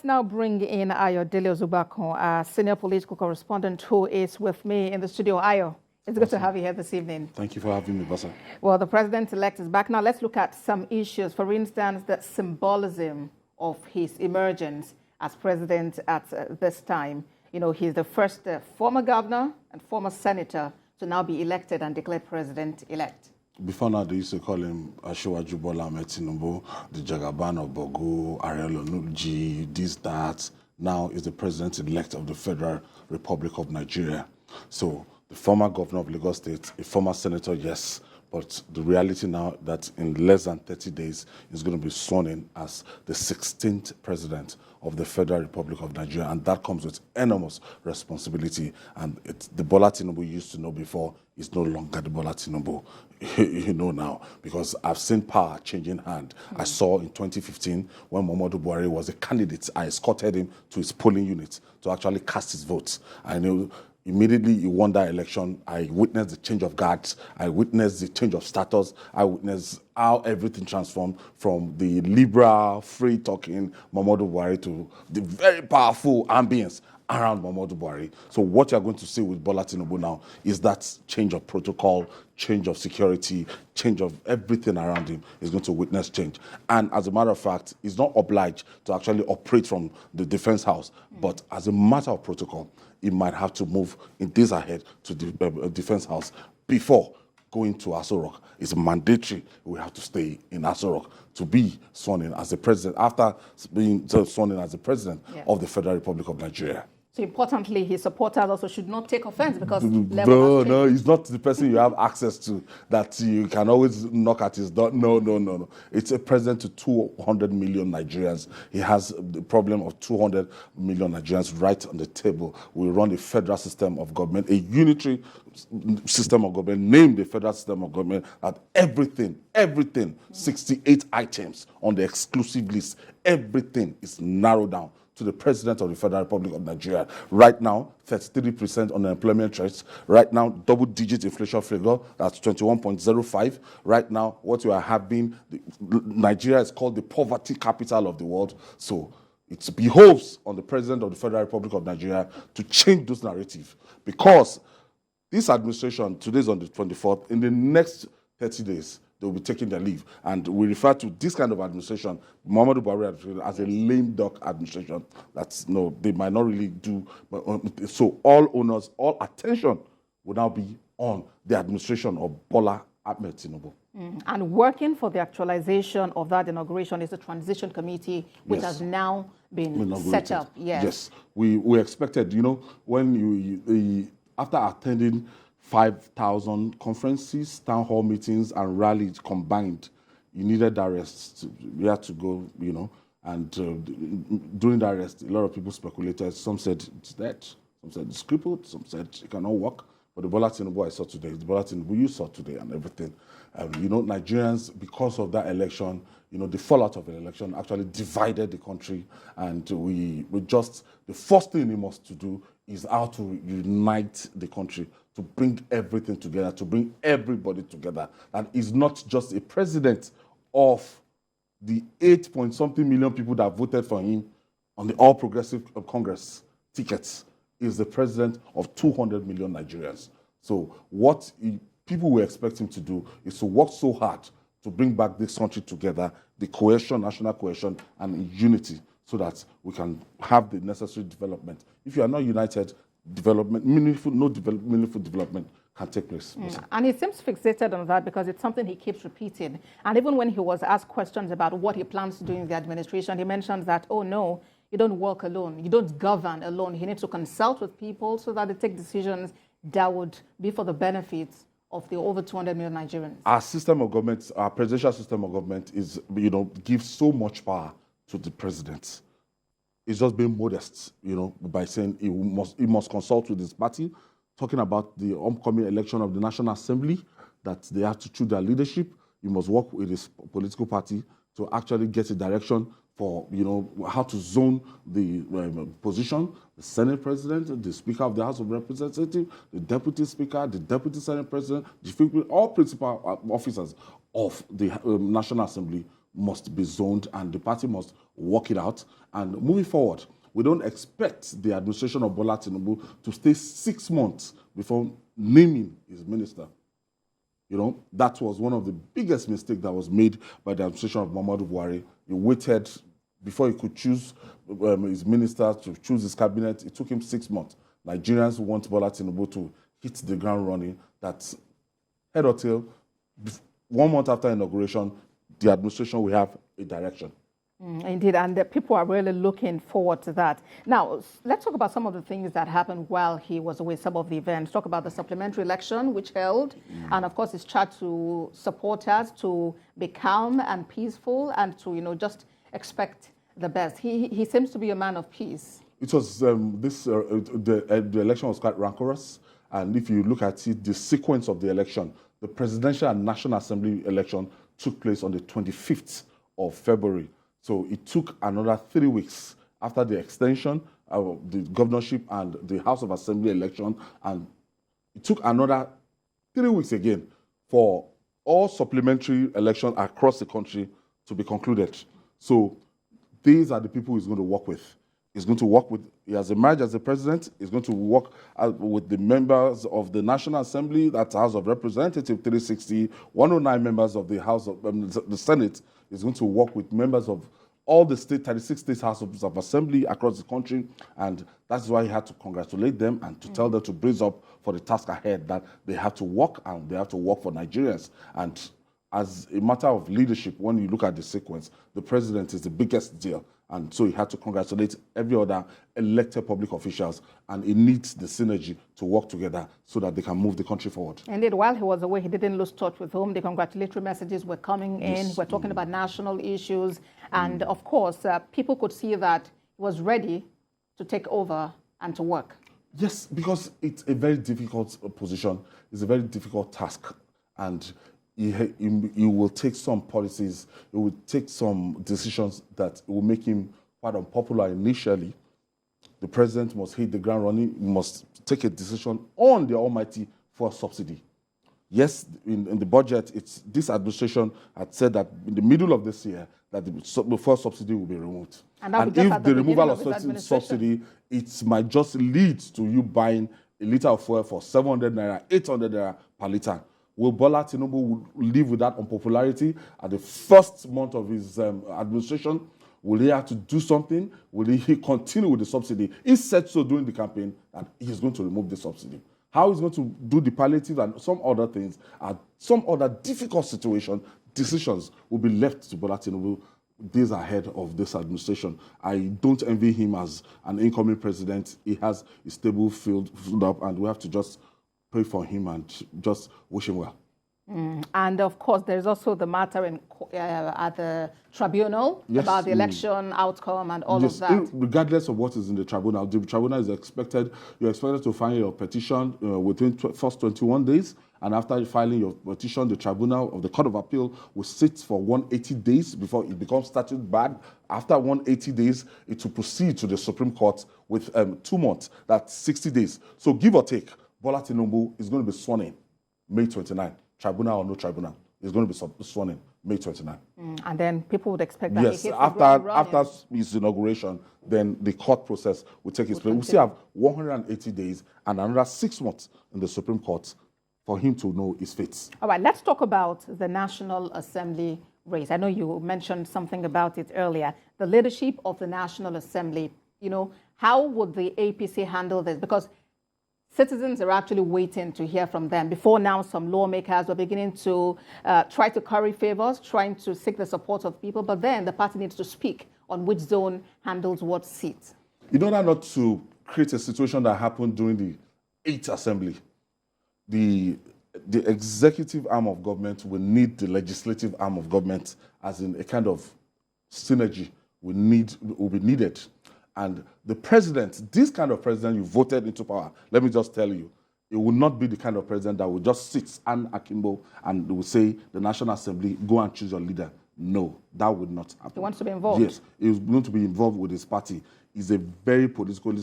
Now bring in Ayodele Ozugbakun, our senior political correspondent, who is with me in the studio. Ayo, it's good to have you here this evening. Thank you for having me, Basa. Well, the president-elect is back. Now let's look at some issues. For instance, the symbolism of his emergence as president at this time. You know, he's the first former governor and former senator to now be elected and declared president-elect. Before now, they used to call him Asiwaju Bola Ahmed Tinubu, the Jagaban of Bogu, Ayodele Onuji, this, that. Now is the president-elect of the Federal Republic of Nigeria. So the former governor of Lagos State, a former senator, yes, but the reality now that in less than 30 days is going to be sworn in as the 16th president of the Federal Republic of Nigeria, and that comes with enormous responsibility. And the Bola Tinubu you used to know before is no longer the Bola Tinubu you know now, because I've seen power changing hand. I saw in 2015 when Muhammadu Buhari was a candidate, I escorted him to his polling unit to actually cast his votes. I knew immediately he won that election. I witnessed the change of guards. I witnessed the change of status. I witnessed how everything transformed from the liberal, free-talking Muhammadu Buhari to the very powerful ambience around Muhammadu Buhari. So what you're going to see with Bola Tinubu now is that change of protocol, change of security, change of everything around him is going to witness change. And as a matter of fact, he's not obliged to actually operate from the defense house, but as a matter of protocol, he might have to move in days ahead to the defense house before going to Aso Rock. It's mandatory we have to stay in Aso Rock to be sworn in as the president, after being sworn in as the president of the Federal Republic of Nigeria. So importantly, his supporters also should not take offense because no, he's not the person you have access to that you can always knock at his door. No. It's a president to 200 million Nigerians. He has the problem of 200 million Nigerians right on the table. We run a federal system of government, a unitary system of government, named the federal system of government, that everything, 68 items on the exclusive list, everything is narrowed down to the president of the Federal Republic of Nigeria. Right now, 33% unemployment rate. Right now, double-digit inflation figure, that's 21.05. Right now, what you are having, Nigeria is called the poverty capital of the world. So it behoves on the president of the Federal Republic of Nigeria to change those narratives, because this administration, today is on the 24th, in the next 30 days, they will be taking their leave. And we refer to this kind of administration, Muhammadu Buhari, as a lame duck administration. That's, no, they might not really do. But, so all owners, all attention will now be on the administration of Bola Ahmed Tinubu. And working for the actualization of that inauguration is the transition committee, which has now been set up. Yes, we expected, you know, when after attending 5,000 conferences, town hall meetings, and rallies combined, you needed that rest. We had to go, you know, and during that rest, a lot of people speculated. Some said it's dead, some said it's crippled, some said it cannot work. But the Bola Tinubu I saw today, the Bola Tinubu you saw today, and everything. You know, Nigerians, because of that election, you know, the fallout of the election actually divided the country, and we just, the first thing we must do is how to unite the country, to bring everything together, to bring everybody together. And he's not just a president of the 8-point-something million people that voted for him on the All Progressive Congress tickets. He's the president of 200 million Nigerians. So what people will expect him to do is to work so hard to bring back this country together, the cohesion, national cohesion, and unity, so that we can have the necessary development. If you are not united, meaningful development can take place. And he seems fixated on that because it's something he keeps repeating. And even when he was asked questions about what he plans to do in the administration, he mentions that, oh no, you don't work alone, you don't govern alone. You need to consult with people so that they take decisions that would be for the benefits of the over 200 million Nigerians. Our system of government, our presidential system of government is, you know, gives so much power to the president. It's just being modest, you know, by saying he must consult with his party, talking about the upcoming election of the National Assembly, that they have to choose their leadership. You must work with his political party to actually get a direction for, you know, how to zone the position, the Senate President, the Speaker of the House of Representatives, the Deputy Speaker, the Deputy Senate President, all principal officers of the National Assembly must be zoned and the party must work it out. And moving forward, we don't expect the administration of Bola Tinubu to stay 6 months before naming his minister. You know, that was one of the biggest mistakes that was made by the administration of Muhammadu Buhari. He waited before he could choose his minister, to choose his cabinet. It took him 6 months. Nigerians want Bola Tinubu to hit the ground running. That's head or tail. 1 month after inauguration, the administration will have a direction. Indeed, and the people are really looking forward to that. Now, let's talk about some of the things that happened while he was away, some of the events. Talk about the supplementary election, which held, and of course, his charge to supporters to be calm and peaceful and to, you know, just expect the best. He seems to be a man of peace. It was, the election was quite rancorous, and if you look at it, the sequence of the election, the presidential and National Assembly election took place on the 25th of February. So it took another 3 weeks after the extension of the governorship and the House of Assembly election, and it took another 3 weeks again for all supplementary elections across the country to be concluded. So these are the people he's going to work with. He's going to work with, he has emerged as the president, he's going to work with the members of the National Assembly, that's House of Representatives 360, 109 members of the House of the Senate. He's going to work with members of all the 36 state houses of assembly across the country, and that's why he had to congratulate them and to tell them to brace up for the task ahead, that they have to work and they have to work for Nigerians. And as a matter of leadership, when you look at the sequence, the president is the biggest deal. And so he had to congratulate every other elected public officials, and it needs the synergy to work together so that they can move the country forward. Indeed, while he was away, he didn't lose touch with home. The congratulatory messages were coming in. Yes. We're talking about national issues. And of course, people could see that he was ready to take over and to work. Yes, because it's a very difficult position. It's a very difficult task. And he will take some policies, he will take some decisions that will make him quite unpopular initially. The president must hit the ground running, must take a decision on the almighty fuel subsidy. Yes, in the budget, this administration had said that in the middle of this year, that the fuel subsidy will be removed. And if the removal of subsidy, it might just lead to you buying a liter of fuel for 700 naira, 800 naira per liter. Will Bola Tinubu live with that unpopularity at the first month of his administration? Will he have to do something? Will he continue with the subsidy? He said so during the campaign that he's going to remove the subsidy. How he's going to do the palliative and some other things, and some other difficult decisions will be left to Bola Tinubu days ahead of this administration. I don't envy him as an incoming president. He has a stable field up, and we have to just pray for him and just wish him well. And of course, there's also the matter at the tribunal about the election outcome and all of that. Regardless of what is in the tribunal is expected, you're expected to file your petition within first 21 days. And after filing your petition, the tribunal of the Court of Appeal will sit for 180 days before it becomes statute bad. After 180 days, it will proceed to the Supreme Court with 2 months. That's 60 days. So give or take, Bola Tinubu is going to be sworn in May 29. Tribunal or no tribunal, is going to be sworn in May 29. And then people would expect that. Yes, after his inauguration, then the court process will take its place. We still have 180 days and another 6 months in the Supreme Court for him to know his fate. All right, let's talk about the National Assembly race. I know you mentioned something about it earlier. The leadership of the National Assembly, you know, how would the APC handle this? Because citizens are actually waiting to hear from them. Before now, some lawmakers were beginning to try to curry favors, trying to seek the support of people, but then the party needs to speak on which zone handles what seat. In order not to create a situation that happened during the 8th Assembly, the executive arm of government will need the legislative arm of government, as in a kind of synergy will be needed. And the president, this kind of president you voted into power, let me just tell you, it will not be the kind of president that will just sit and akimbo and will say, the National Assembly, go and choose your leader. No, that would not happen. He wants to be involved. Yes, he is going to be involved with his party. is a very politically,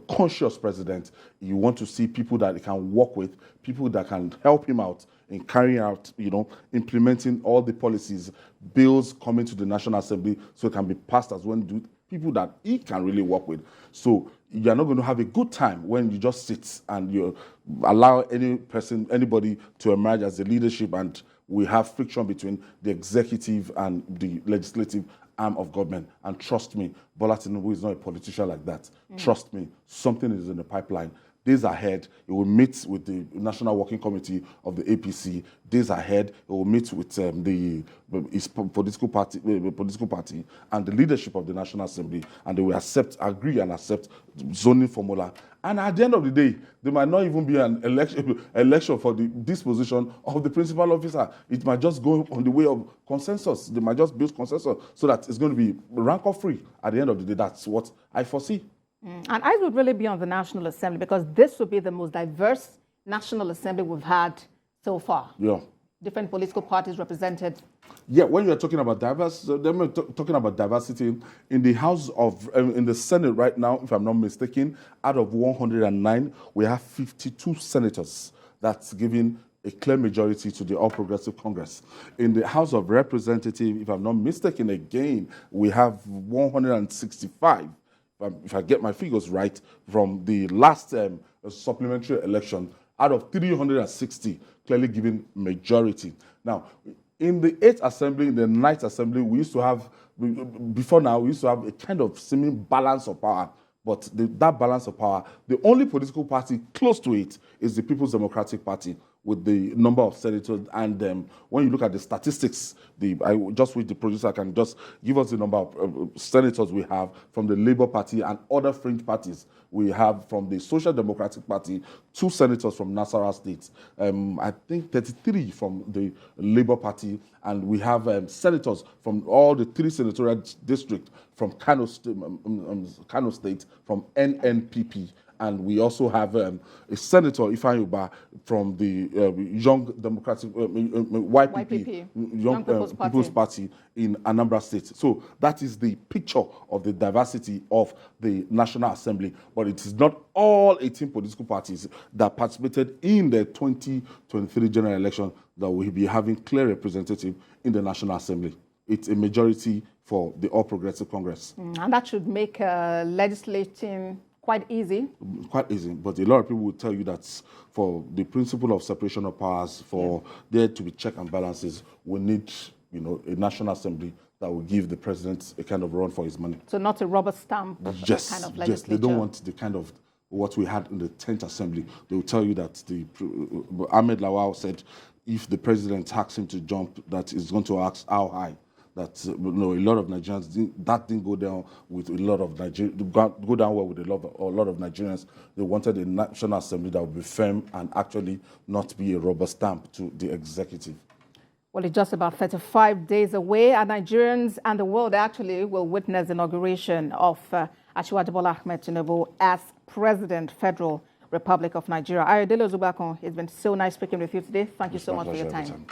conscious president. You want to see people that he can work with, people that can help him out in carrying out, implementing all the policies, bills coming to the National Assembly so it can be passed as one, people that he can really work with. So you're not going to have a good time when you just sit and you allow anybody to emerge as the leadership, and we have friction between the executive and the legislative arm of government. And trust me, Bola Tinubu is not a politician like that. Trust me, something is in the pipeline. Days ahead, he will meet with the National Working Committee of the APC. Days ahead, he will meet with his political party and the leadership of the National Assembly, and they will agree and accept zoning formula. And at the end of the day, there might not even be an election for the disposition of the principal officer. It might just go on the way of consensus. They might just build consensus so that it's going to be rancor-free. At the end of the day, that's what I foresee. And eyes would really be on the National Assembly, because this would be the most diverse National Assembly we've had so far. Yeah. Different political parties represented. Yeah, when you're talking about talking about diversity in the House of, in the Senate right now, if I'm not mistaken, out of 109, we have 52 senators. That's giving a clear majority to the All Progressive Congress. In the House of Representatives, if I'm not mistaken again, we have 165. If I get my figures right, from the last supplementary election, out of 360, clearly giving majority. Now, in the 8th Assembly, in the 9th Assembly, we used to have, before now, we used to have a kind of seeming balance of power. But that balance of power, the only political party close to it is the People's Democratic Party, with the number of senators. And when you look at the statistics, I just wish the producer can just give us the number of senators we have from the Labour Party and other fringe parties. We have from the Social Democratic Party 2 senators from Nasarawa State, I think 33 from the Labour Party, and we have senators from all the 3 senatorial districts from Kano State, from NNPP. And we also have a Senator, Ifeanyi Ubah, from the Young Democratic, YPP, Young People's Party in Anambra State. So that is the picture of the diversity of the National Assembly. But it is not all 18 political parties that participated in the 2023 general election that will be having clear representative in the National Assembly. It's a majority for the All Progressive Congress. And that should make legislating quite easy. Quite easy, but a lot of people will tell you that for the principle of separation of powers, for there to be check and balances, we need, a National Assembly that will give the president a kind of run for his money. So not a rubber stamp kind of legislature. Yes, they don't want the kind of what we had in the 10th Assembly. They will tell you that Ahmed Lawal said if the president asks him to jump, that he's going to ask how high. That a lot of Nigerians didn't go down with a lot of Nigerians. Go down well with a lot of Nigerians. They wanted a National Assembly that would be firm and actually not be a rubber stamp to the executive. Well, it's just about 35 days away, and Nigerians and the world actually will witness the inauguration of Asiwaju Bola Ahmed Tinubu as President, Federal Republic of Nigeria. Ayodele Ozugbakun, it's been so nice speaking with you today. Thank you so much for your time.